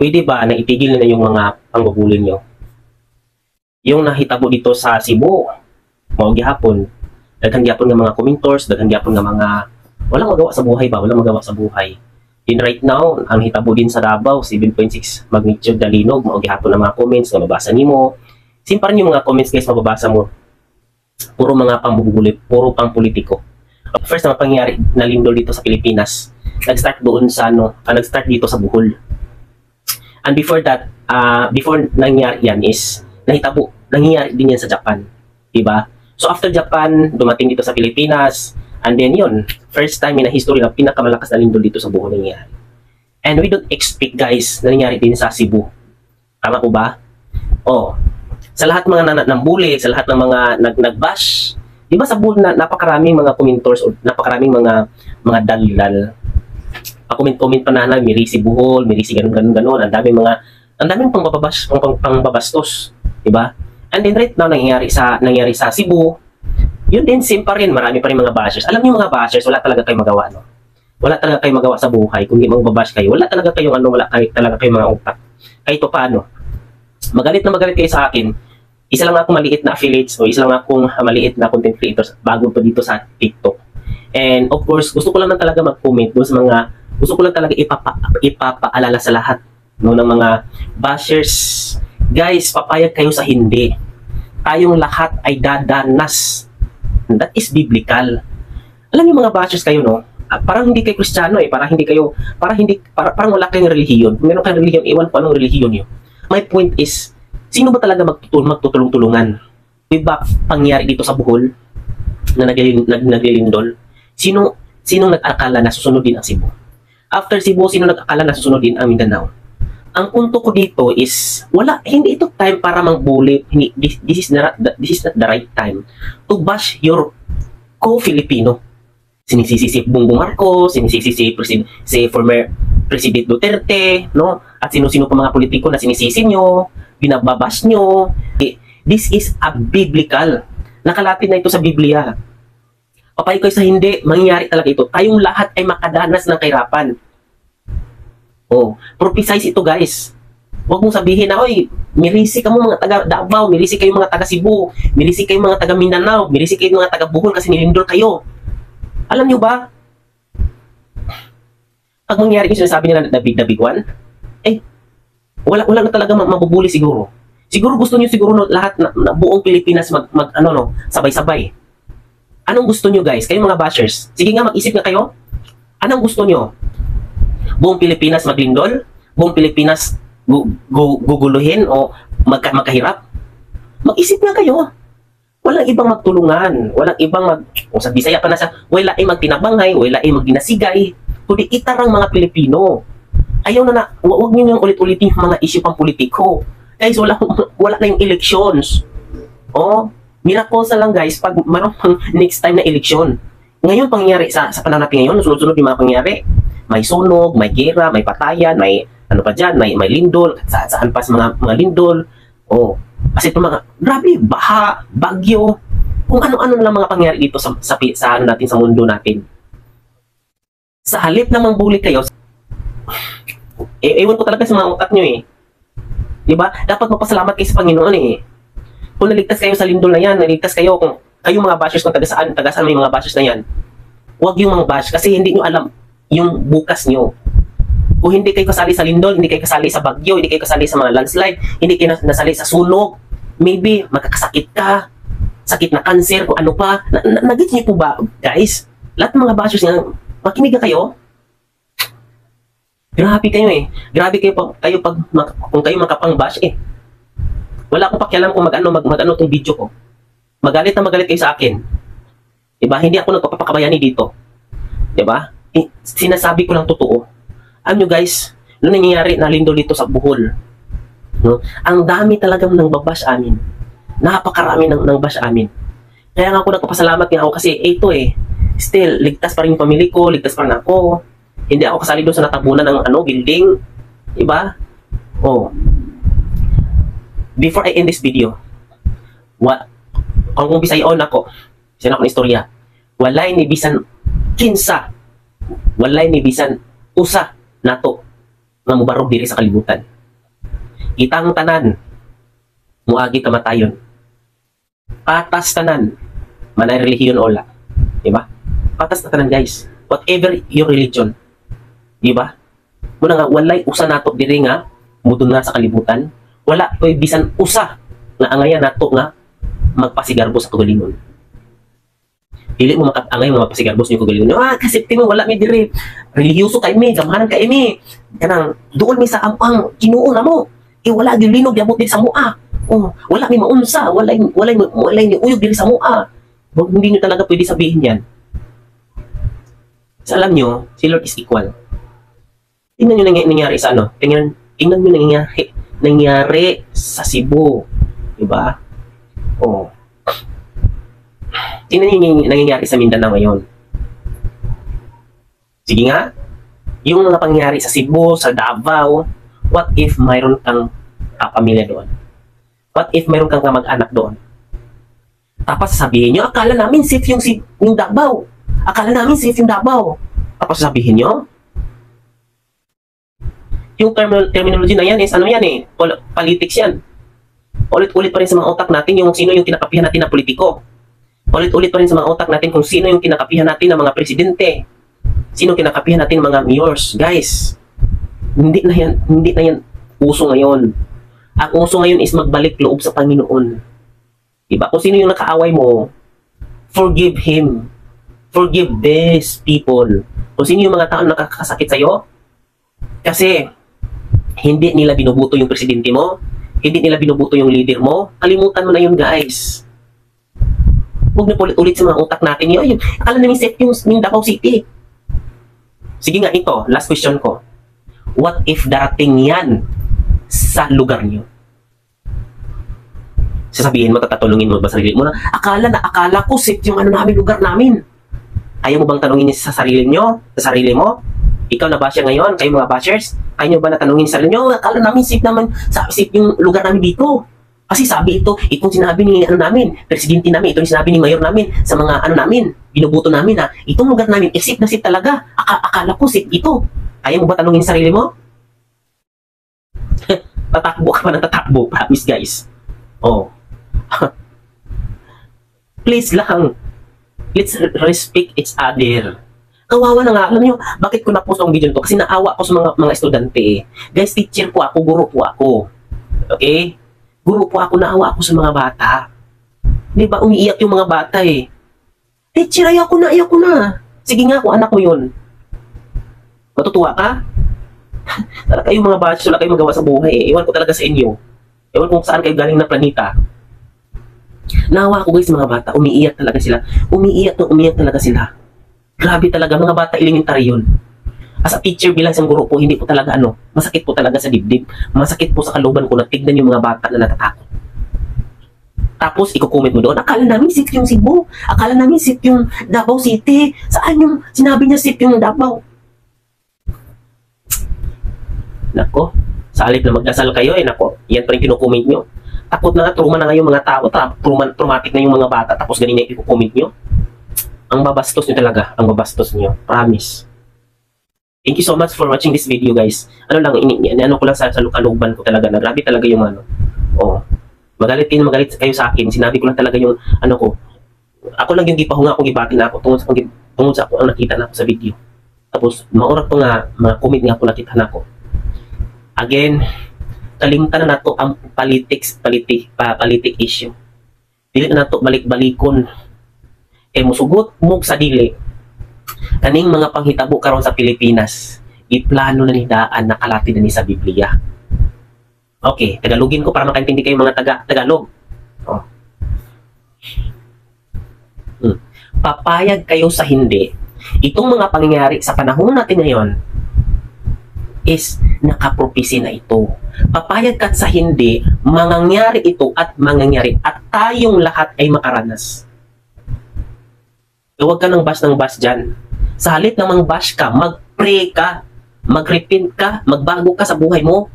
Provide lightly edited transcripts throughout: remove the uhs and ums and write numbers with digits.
pwede ba na itigil na yung mga pangbubuli nyo? Yung nahitabo dito sa Cebu, mao gihapon, daghan gyapon nga mga commentors, daghan gyapon nga mga walang magawa sa buhay ba, walang magawa sa buhay. Din right now, ang hitabo din sa Davao, 7.6 magnitude na linog, mao gihapon ang mga comments nga mabasa nimo. Simpan yung mga comments guys, mababasa mo. Puro mga pambubuli, puro pang politiko. First na pangyari na lindol dito sa Pilipinas, nag-start doon sa nag-start dito sa Bohol. And before that, before nangyari yan is nangyari din yan sa Japan, diba? So after Japan, dumating dito sa Pilipinas, and then yun, first time in a history na pinakamalakas na lindol dito sa Bohol nangyari. And we don't expect guys na nangyari din sa Cebu. Tama po ba? Oh, sa lahat mga nambuli, sa lahat ng mga nag-bash, di ba sa Bohol na napakaraming mga commentors o napakaraming mga dalal. Pa-comment pa na mirisi Bohol, mirisi ganun. Ang daming pangbabastos, di ba? And then right now nangyari sa Cebu, yun din same pa rin, marami pa rin mga bashers. Alam niyo mga bashers, wala talaga kayong magawa, no? Wala talaga kayong magawa sa buhay kung di magbabash kayo. Wala talaga kayong talaga kayong mga utak. Kahit paano. Magalit na magalit kayo sa akin. Isa lang akong maliit na affiliates o isa lang akong maliit na content creators bago pa dito sa TikTok. And of course, gusto ko lang talaga mag-comment doon sa mga gusto ko lang talaga ipapaalala sa lahat no ng mga bashers. Guys, papayag kayo sa hindi. Tayong lahat ay dadanas. That is biblical. Alam niyo mga bashers kayo no, parang hindi kayo Kristiyano parang wala kayong relihiyon. Kung meron kayong relihiyon, iwan po anong relihiyon niyo. My point is, sino ba talaga magtutulong-tulungan? Diba pangyari dito sa Bohol na naglilindol? Sino nag-akala na susunod din ang Cebu? After Cebu, sino nag-akala na susunod din ang Mindanao? Ang punto ko dito is, hindi ito time para mang-bully. This is not the right time to bash your co-Filipino. Sinisisi si Bongbong Marcos, sinisisi si former President Duterte, no? At sino-sino pa mga politiko na sinisisi nyo, binababash nyo. This is a biblical. Nakalapit na ito sa Biblia. Papay ko sa hindi, mangyayari talaga ito. Tayong lahat ay makadanas ng kahirapan. Oh, prophesize ito guys. Huwag mong sabihin na, oy, mirisi ka mo mga taga Davao, mirisi kayo mga taga Cebu, mirisi kayo mga taga Mindanao, mirisi kayo mga taga Bohol kasi nilindol kayo. Alam nyo ba? Pag mangyari yung sinasabi nila na big one, wala na talaga mabubuli siguro. Siguro gusto niyo lahat na buong Pilipinas sabay-sabay. Anong gusto niyo guys? Kayo mga bashers. Sige nga, mag-isip nga kayo. Anong gusto niyo? Buong Pilipinas maglindol? Buong Pilipinas guguluhin o magkahirap? Mag-isip nga kayo. Walang ibang magtulungan. Walang ibang kung sa Bisaya pa na sa, wala ay magtinabangay, wala ay magdinasigay. Kundi itarang mga Pilipino. Ayaw na huwag niyo yung ulit-ulitin mga issue pang politiko. Guys, wala na yung elections. Oh, miracle sa lang guys pag mayroong next time na election. Ngayon pangyayari sa panahon natin ngayon, sunod-sunod yung mga pangyayari. May sunog, may gera, may patayan, may ano pa dyan, may lindol, saan pa sa mga lindol. Oh, kasi ito mga, grabe, baha, bagyo, kung ano-ano lang mga pangyayari dito sa ano natin, sa mundo natin. Sa halip na mangbuli kayo, ewan ko talaga sa mga utak nyo Diba? Dapat magpasalamat kayo sa Panginoon Kung naligtas kayo sa lindol na yan, naligtas kayo, kung kayo mga bashers kung taga saan may mga bashers na yan, huwag yung mga bash kasi hindi nyo alam yung bukas nyo. Kung hindi kayo kasali sa lindol, hindi kayo kasali sa bagyo, hindi kayo kasali sa mga landslide, hindi kayo nasali sa sunog, maybe magkakasakit ka, sakit na cancer, kung ano pa. Nag-get niyo po ba, guys? Lahat ng mga bashers nga, makinig kayo. Grabe kayo Grabe kayo kung kayo makapang-bash Wala akong pakialam kung mag-ano tong video ko. Magalit na magalit kayo sa akin. Diba? Hindi ako nagpapakabayani dito. Diba? Sinasabi ko lang totoo. Alam nyo guys, nung nangyayari na lindol dito sa Bohol, no? Ang dami talagang nang babash amin. Napakarami nang bash amin. Kaya nga ako nagpapasalamat nga ako kasi ito still, ligtas pa rin yung pamilya ko, ligtas pa rin ako. Hindi ako kasali doon sa natabunan ng building. Diba? Oh. Before I end this video, kung bisayon ako, siya ako ng istorya, walay ni bisan kinsa, walay ni bisan usa nato nga mubarog diri sa kalibutan. Itang tanan, muagi kamatayon. Patas tanan, manay relihiyon ola. Diba? Patas na tanan guys. Whatever your religion. Diba? Muna nga, walay usa nato diri nga, mudun na sa kalibutan. Wala to'y bisan usa nga angaya nato nga magpasigarbo sa kagalingon. Dili mo makatangay mo magpasigarbo sa kagalingon. Kasi mo wala mi diri. Relihiyoso kay mi, gamanan kay mi. Kanang duol mi sa ampang Ginoo na mo. Wala gyud linog diabot sa mua. Wala mi maunsa, walay ni uyog diri sa mua. Hindi niyo talaga pwede sabihin yan. Sa alam nyo, si Lord is equal. Tingnan nyo nangyari sa ano? Tingnan nyo nangyari sa Cebu. Diba? Tingnan nyo nangyayari sa Mindanao ngayon. Sige nga, yung mga pangyayari sa Cebu, sa Davao, what if mayroon kang pamilya doon? What if mayroon kang kamag-anak doon? Tapos sabihin nyo, akala namin safe yung Davao. Akala namin safe yung Davao. Tapos sabihin nyo, yung terminology na yan is ano yan eh, politics yan. Ulit-ulit pa rin sa mga utak natin yung sino yung kinakapihan natin na politiko. Ulit-ulit pa rin sa mga utak natin kung sino yung kinakapihan natin na mga presidente. Sino kinakapihan natin ng mga mayors. Guys, hindi na yan uso ngayon. Ang uso ngayon is magbalik loob sa Panginoon. Diba? Kung sino yung nakaaway mo, forgive him. Forgive these people. Kung sino yung mga tao na nakakasakit sa'yo, kasi hindi nila binubuto yung presidente mo, hindi nila binubuto yung leader mo, kalimutan mo na yun guys. Huwag na ulit-ulit sa mga utak natin yun. Akala namin safe yung Davao City. Sige nga, ito, last question ko. What if darating yan sa lugar niyo? Sasabihin mo, tatatulungin mo ba sarili mo na, akala ko safe yung lugar namin. Ayaw mo bang tanungin sa sarili nyo? Sa sarili mo? Ikaw na basya ngayon, kayo mga bashers, ayaw nyo ba natanungin sa sarili nyo? Akala namin safe naman, safe yung lugar namin dito. Kasi sabi itong sinabi ni namin, presidente namin, itong sinabi ni mayor namin, sa mga namin, binubuto namin na, itong lugar namin, safe na safe talaga. Akala ko safe ito. Ayaw mo ba tanungin sa sarili mo? Tatakbo ka pa ng tatakbo, promise guys. Please lang, let's respect each other. Kawawa na nga, alam nyo, bakit ko na-post ang video nito? Kasi naawa ko sa mga estudyante. Guys, teacher po ako, guro po ako. Okay? Guro po ako, naawa ako sa mga bata. Di ba, umiiyak yung mga bata eh. Teacher, ayaw ko na. Sige nga, kung anak mo yun. Matutuwa ka? Talaga kayong mga bata, wala kayong magawa sa buhay eh. Iwan ko talaga sa inyo. Ewan kung saan kayo galing na planeta. Naawa ko guys sa mga bata, umiiyak talaga sila. Umiiyak talaga sila. Grabe talaga, mga bata elementary yun. As a teacher bilang isang guro po, hindi po talaga masakit po talaga sa dibdib. Masakit po sa kalooban ko na tignan yung mga bata na natatakot. Tapos, iko-comment mo doon, akala namin safe yung Cebu. Akala namin safe yung Davao City. Saan yung sinabi niya safe yung Davao? Nako, sa halip na magdasal kayo, nako, yan pa rin kinukomment nyo. Takot na nga, trauma na nga yung mga tao, traumatic na yung mga bata, tapos ganyan yung iko-comment nyo. Ang babastos nyo talaga, ang babastos nyo. Promise. Thank you so much for watching this video, guys. Ano ko lang sa kalooban ko talaga, na grabe talaga yung magalit kayo sa akin. Sinabi ko lang talaga yung ko. Ako lang yung gipahunga kung gibati na ako tungod sa ako ang nakita na ako sa video. Tapos, maorak to nga, mga comment nga ako nakita na ako. Again, kalimtan na nato ang politic issue. Dili na nato balik-balikon. Musugot mo sa dili. Kaning mga panghitabo karon sa Pilipinas, iplano na ni daan nakalati na ni sa Biblia. Okay, Tagalogin ko para makaintindi kayo mga Tagalog. Papayag kayo sa hindi. Itong mga pangyayari sa panahon natin ngayon is nakapropisi na ito. Papayag ka sa hindi, mangyayari ito at tayong lahat ay makaranas. Huwag ka ng bash dyan. Sa halip na mang-bash ka, mag-pray ka, mag-repent ka, magbago ka sa buhay mo.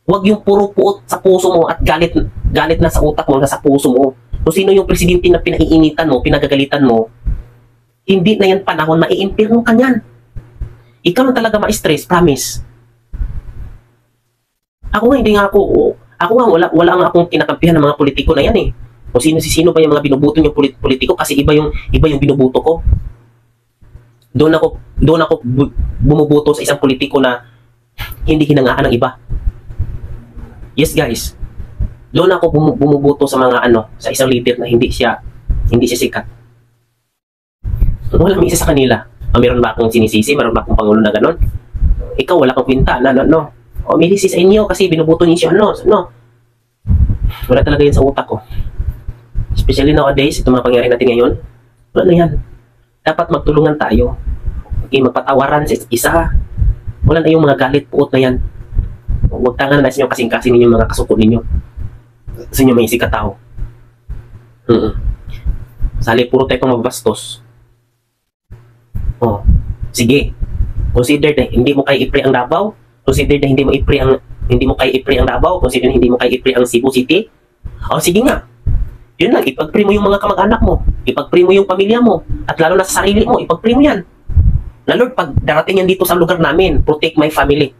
Huwag yung puro puot sa puso mo at galit na sa utak mo, na sa puso mo. Kung sino yung presidente na pinaiinitan mo, pinagagalitan mo, hindi na yan panahon, maiimpirno ka niyan. Ikaw lang talaga ma-stress, promise. Ako nga, hindi nga ako nga, wala nga akong kinakampihan ng mga politiko na yan eh. Kung sino ba yung mga binubuto yung politiko kasi iba yung binubuto ko. Doon ako bumubuto sa isang politiko na hindi hinangaan ng iba. Yes guys. Doon ako bumubuto sa mga sa isang leader na hindi siya sikat. Walang isa sa kanila. Meron ba akong sinisisi? Meron ba akong pangulo na ganon? Ikaw wala kang kwenta na O may sa inyo kasi binubuto niyo siya Wala talaga yan sa utak ko. Especially nowadays, itong mga pangyayari natin ngayon, wala na yan. Dapat magtulungan tayo. Okay, magpatawaran sa isa. Wala na yung mga galit puot na yan. Huwag tangan na sa inyo kasing-kasing ninyo mga kasukod ninyo. Sa inyo may sikat tao. Sali puro tayo pang magbastos. Sige. Consider na hindi mo kaya i-pre ang Davao. Consider na hindi mo kaya i-pre ang Davao. Consider na hindi mo kaya i-pre ang Cebu City. Sige nga. Yun lang, ipag-pre mo yung mga kamag-anak mo. Ipag-pre mo yung pamilya mo. At lalo na sa sarili mo, ipag-pre mo yan. Na Lord, pag darating yan dito sa lugar namin, protect my family.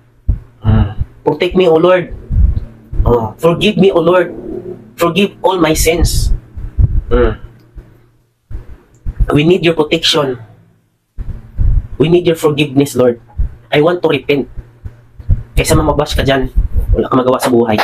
Protect me, O Lord. Forgive me, O Lord. Forgive all my sins. We need your protection. We need your forgiveness, Lord. I want to repent. Kaysa mamabash ka dyan, wala kang magawa sa buhay.